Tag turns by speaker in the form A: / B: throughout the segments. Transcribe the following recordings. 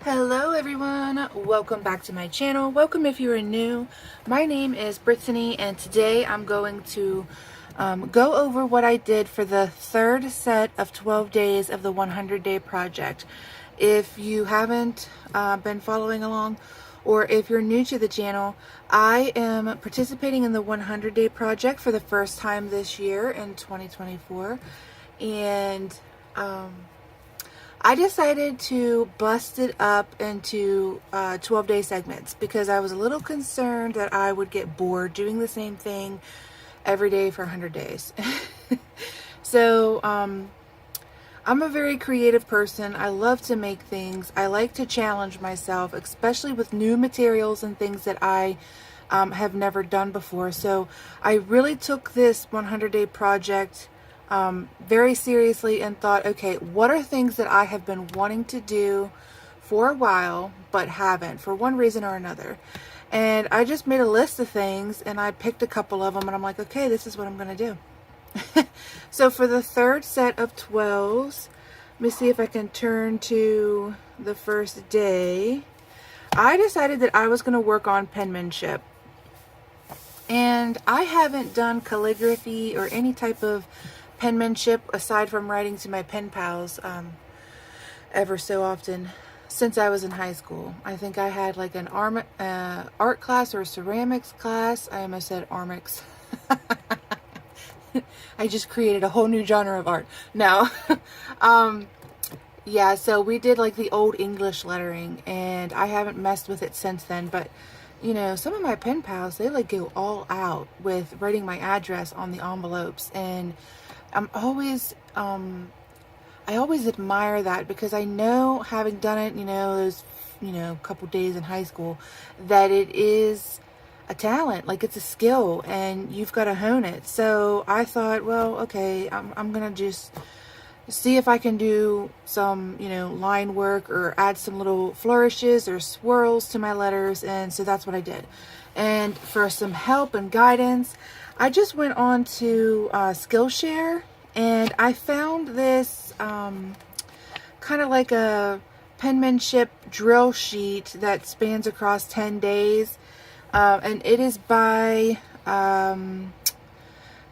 A: Hello everyone, welcome back to my channel. Welcome if you are new. My name is Brittany and today I'm going to go over what I did for the third set of 12 days of the 100-day project. If you haven't been following along, or if you're new to the channel, I am participating in the 100-day project for the first time this year in 2024, and I decided to bust it up into 12-day segments because I was a little concerned that I would get bored doing the same thing every day for 100 days. So I'm a very creative person. I love to make things. I like to challenge myself, especially with new materials and things that I have never done before. So I really took this 100-day project very seriously and thought, okay, what are things that I have been wanting to do for a while but haven't for one reason or another. And I just made a list of things and I picked a couple of them and I'm like, okay, this is what I'm going to do. So for the third set of 12s, let me see if I can turn to the first day. I decided that I was going to work on penmanship. And I haven't done calligraphy or any type of penmanship aside from writing to my pen pals ever so often since I was in high school. I think I had like an art class or a ceramics class. I almost said armics. I just created a whole new genre of art. No. Yeah, so we did like the old English lettering and I haven't messed with it since then, but you know, some of my pen pals, they like go all out with writing my address on the envelopes, and I always admire that because I know, having done it, those, couple days in high school, that it is a talent, like it's a skill and you've got to hone it. So I thought, well, okay, I'm going to just see if I can do some, line work or add some little flourishes or swirls to my letters. And so that's what I did. And for some help and guidance, I just went on to Skillshare and I found this kind of like a penmanship drill sheet that spans across 10 days. And it is by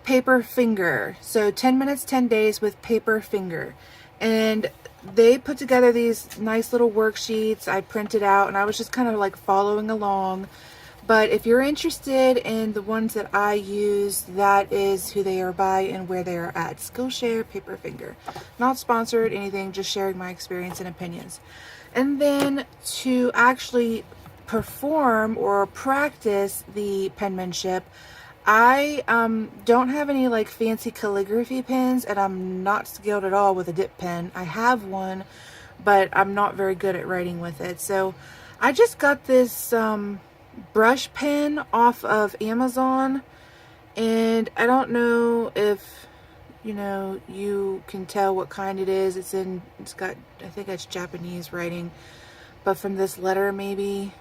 A: PaperFinger. So 10 minutes, 10 days with PaperFinger. And they put together these nice little worksheets. I printed out and I was just kind of like following along. But if you're interested in the ones that I use, that is who they are by and where they are at. Skillshare, PaperFinger. Not sponsored, anything, just sharing my experience and opinions. And then to actually perform or practice the penmanship, I don't have any like fancy calligraphy pens, and I'm not skilled at all with a dip pen. I have one, but I'm not very good at writing with it. So I just got this brush pen off of Amazon, and I don't know if you can tell what kind it is. It's got, I think it's Japanese writing, but from this letter, maybe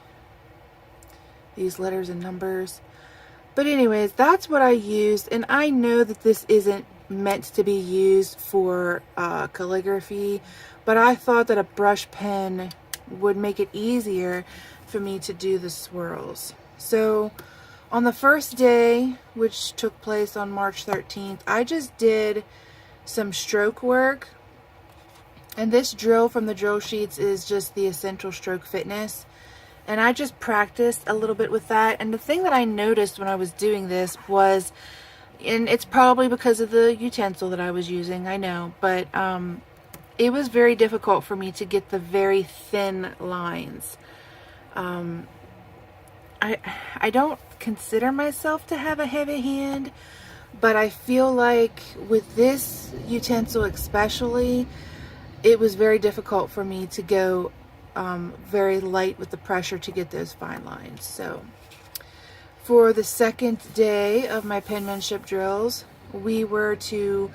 A: these letters and numbers. But anyways, that's what I used, and I know that this isn't meant to be used for calligraphy, but I thought that a brush pen would make it easier for me to do the swirls. So on the first day, which took place on March 13th, I just did some stroke work, and this drill from the drill sheets is just the Essential Stroke Fitness. And I just practiced a little bit with that. And the thing that I noticed when I was doing this was, and it's probably because of the utensil that I was using, I know, but it was very difficult for me to get the very thin lines. I don't consider myself to have a heavy hand, but I feel like with this utensil especially, it was very difficult for me to go very light with the pressure to get those fine lines. So for the second day of my penmanship drills, we were to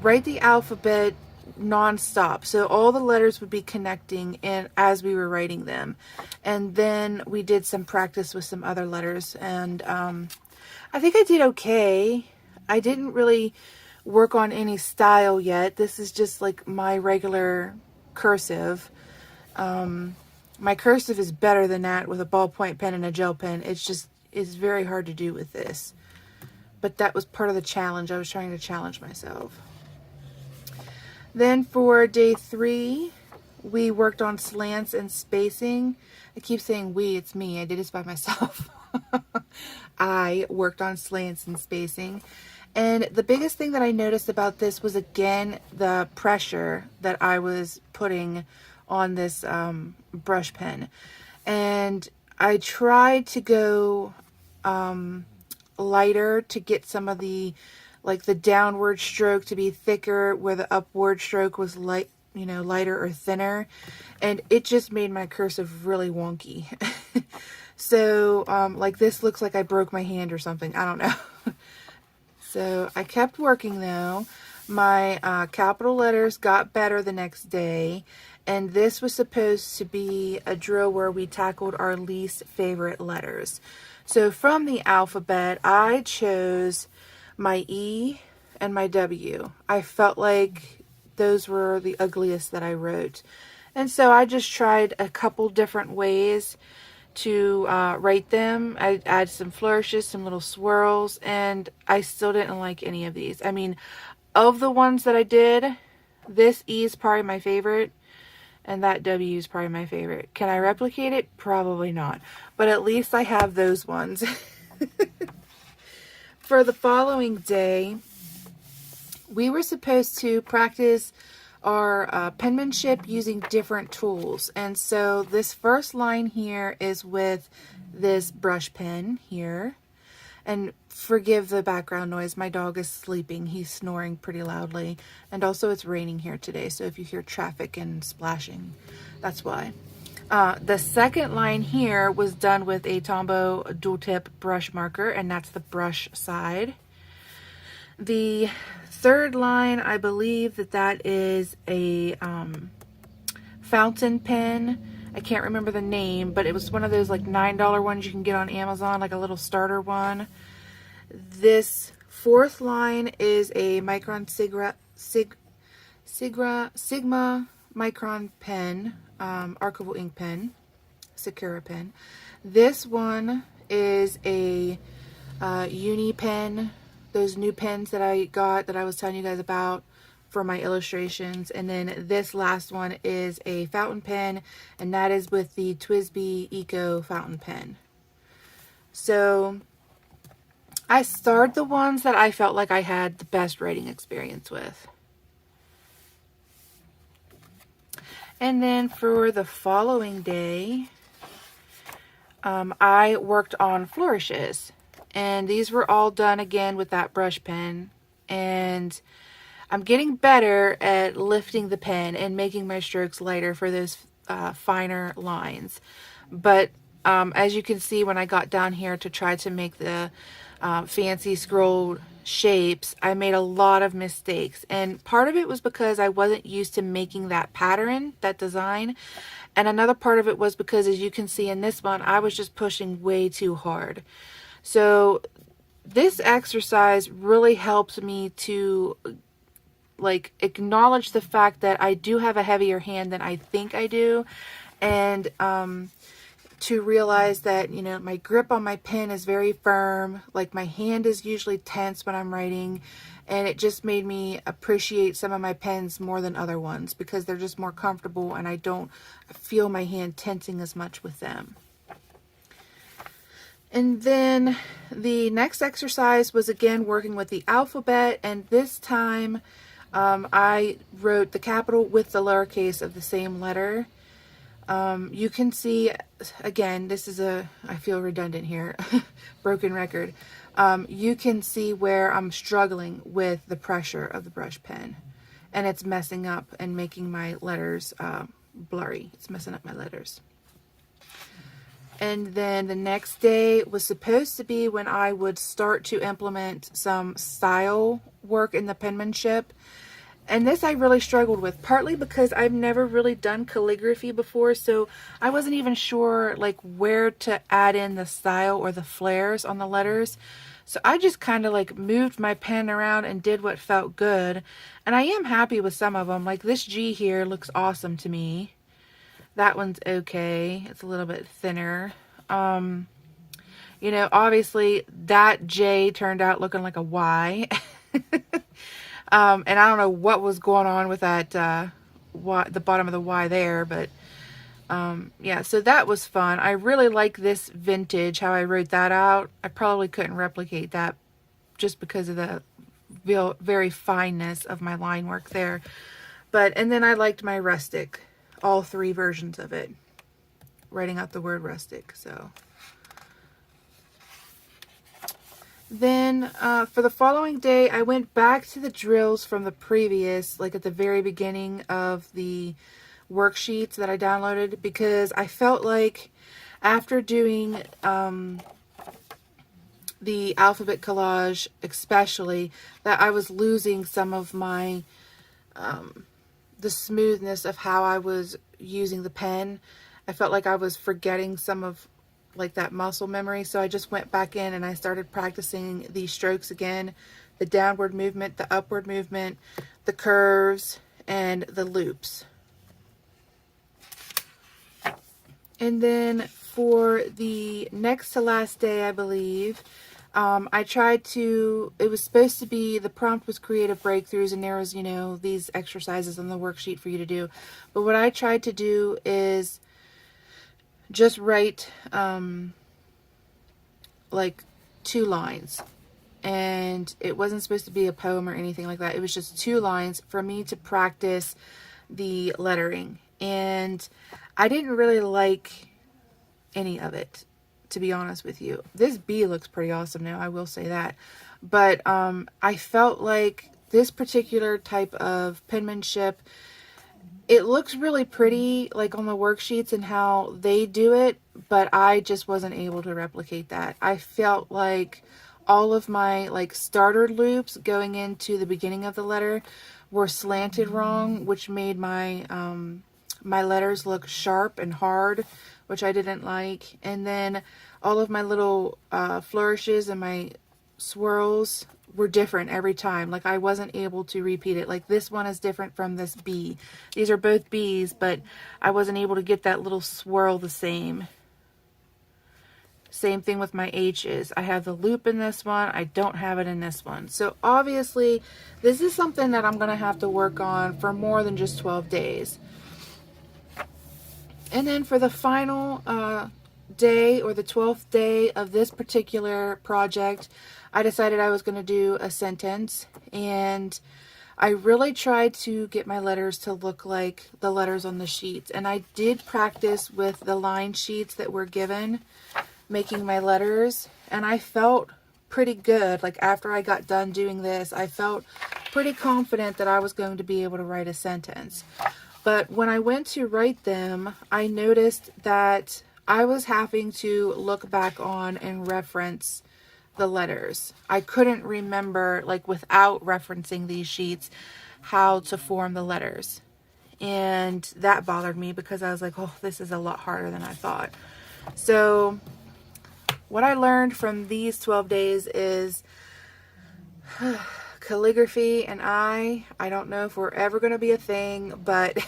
A: write the alphabet non-stop, so all the letters would be connecting and as we were writing them. And then we did some practice with some other letters, and I think I did okay. I didn't really work on any style yet. This is just like my regular cursive. My cursive is better than that with a ballpoint pen and a gel pen. It's very hard to do with this. But that was part of the challenge. I was trying to challenge myself. Then for day 3, we worked on slants and spacing. I keep saying we, it's me. I did this by myself. I worked on slants and spacing. And the biggest thing that I noticed about this was, again, the pressure that I was putting on this brush pen. And I tried to go lighter to get some of the, like the downward stroke to be thicker where the upward stroke was light, you know, lighter or thinner. And it just made my cursive really wonky. So like this looks like I broke my hand or something. I don't know. So I kept working though. My capital letters got better the next day. And this was supposed to be a drill where we tackled our least favorite letters. So from the alphabet, I chose my E and my W. I felt like those were the ugliest that I wrote. And so I just tried a couple different ways to write them. I add some flourishes, some little swirls, and I still didn't like any of these. I mean, of the ones that I did, this E is probably my favorite, and that W is probably my favorite. Can I replicate it? Probably not. But at least I have those ones. For the following day, we were supposed to practice our penmanship using different tools. And so this first line here is with this brush pen here. And forgive the background noise. My dog is sleeping. He's snoring pretty loudly. And also it's raining here today. So if you hear traffic and splashing, that's why. The second line here was done with a Tombow dual tip brush marker. And that's the brush side. The third line, I believe that is a fountain pen. I can't remember the name, but it was one of those like $9 ones you can get on Amazon, like a little starter one. This fourth line is a Micron Sigma Micron pen, Archival ink pen, Sakura pen. This one is a Uni Pen, those new pens that I got that I was telling you guys about for my illustrations. And then this last one is a fountain pen, and that is with the TWSBI Eco Fountain Pen. So I starred the ones that I felt like I had the best writing experience with. And then for the following day, I worked on flourishes. And these were all done again with that brush pen. And I'm getting better at lifting the pen and making my strokes lighter for those finer lines. But as you can see, when I got down here to try to make the fancy scroll shapes, I made a lot of mistakes. And part of it was because I wasn't used to making that pattern, that design. And another part of it was because, as you can see in this one, I was just pushing way too hard. So this exercise really helped me to like acknowledge the fact that I do have a heavier hand than I think I do, and to realize that, you know, my grip on my pen is very firm. Like my hand is usually tense when I'm writing, and it just made me appreciate some of my pens more than other ones because they're just more comfortable and I don't feel my hand tensing as much with them. And then the next exercise was again working with the alphabet, and this time I wrote the capital with the lowercase of the same letter. You can see, again, this is I feel redundant here, broken record. You can see where I'm struggling with the pressure of the brush pen, and it's messing up and making my letters blurry. It's messing up my letters. And then the next day was supposed to be when I would start to implement some style work in the penmanship. And this I really struggled with, partly because I've never really done calligraphy before, so I wasn't even sure like where to add in the style or the flares on the letters. So I just kind of like moved my pen around and did what felt good. And I am happy with some of them. Like this G here looks awesome to me. That one's okay. It's a little bit thinner. You know, obviously that J turned out looking like a Y. And I don't know what was going on with that, the bottom of the Y there, but yeah, so that was fun. I really like this vintage, how I wrote that out. I probably couldn't replicate that just because of the very fineness of my line work there. But, and then I liked my rustic, all 3 versions of it, writing out the word rustic. So then for the following day, I went back to the drills from the previous, like at the very beginning of the worksheets that I downloaded, because I felt like after doing the alphabet collage especially, that I was losing some of my the smoothness of how I was using the pen. I felt like I was forgetting some of like that muscle memory, so I just went back in and I started practicing the strokes again, the downward movement, the upward movement, the curves, and the loops. And then for the next to last day, I believe, I tried to, it was supposed to be, the prompt was creative breakthroughs, and there was, you know, these exercises on the worksheet for you to do. But what I tried to do is just write like 2 lines. And it wasn't supposed to be a poem or anything like that. It was just 2 lines for me to practice the lettering. And I didn't really like any of it, to be honest with you. This B looks pretty awesome now, I will say that. But I felt like this particular type of penmanship, it looks really pretty like on the worksheets and how they do it, but I just wasn't able to replicate that. I felt like all of my like starter loops going into the beginning of the letter were slanted wrong, which made my my letters look sharp and hard, which I didn't like. And then all of my little flourishes and my swirls were different every time. Like I wasn't able to repeat it. Like this one is different from this B. These are both B's, but I wasn't able to get that little swirl the same. Same thing with my H's. I have the loop in this one. I don't have it in this one. So obviously this is something that I'm going to have to work on for more than just 12 days. And then for the final day, or the 12th day of this particular project, I decided I was going to do a sentence, and I really tried to get my letters to look like the letters on the sheets. And I did practice with the line sheets that were given, making my letters, and I felt pretty good. Like after I got done doing this, I felt pretty confident that I was going to be able to write a sentence. But when I went to write them, I noticed that I was having to look back on and reference the letters. I couldn't remember, like without referencing these sheets, how to form the letters. And that bothered me because I was like, oh, this is a lot harder than I thought. So what I learned from these 12 days is calligraphy and I don't know if we're ever going to be a thing, but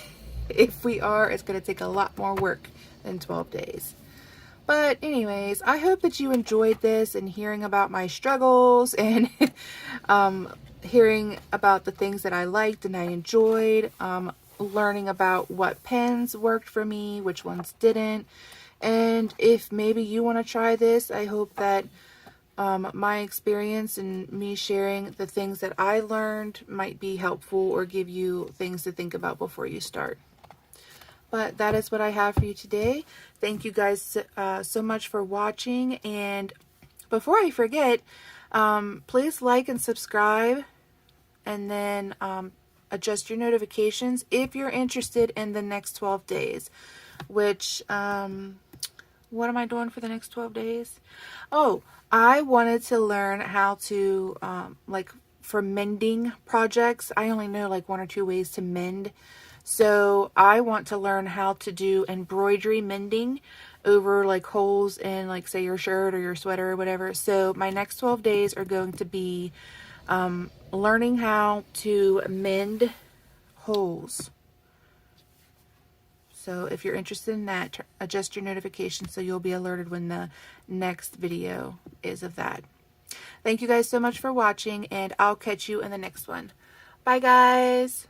A: if we are, it's going to take a lot more work than 12 days. But anyways, I hope that you enjoyed this and hearing about my struggles and hearing about the things that I liked and I enjoyed, learning about what pens worked for me, which ones didn't. And if maybe you want to try this, I hope that my experience and me sharing the things that I learned might be helpful or give you things to think about before you start. But that is what I have for you today. Thank you guys so much for watching. And before I forget, please like and subscribe, and then adjust your notifications if you're interested in the next 12 days. Which, what am I doing for the next 12 days? Oh, I wanted to learn how to, like for mending projects, I only know like 1 or 2 ways to mend. So I want to learn how to do embroidery mending over like holes in like say your shirt or your sweater or whatever. So my next 12 days are going to be learning how to mend holes. So if you're interested in that, adjust your notifications so you'll be alerted when the next video is of that. Thank you guys so much for watching, and I'll catch you in the next one. Bye, guys.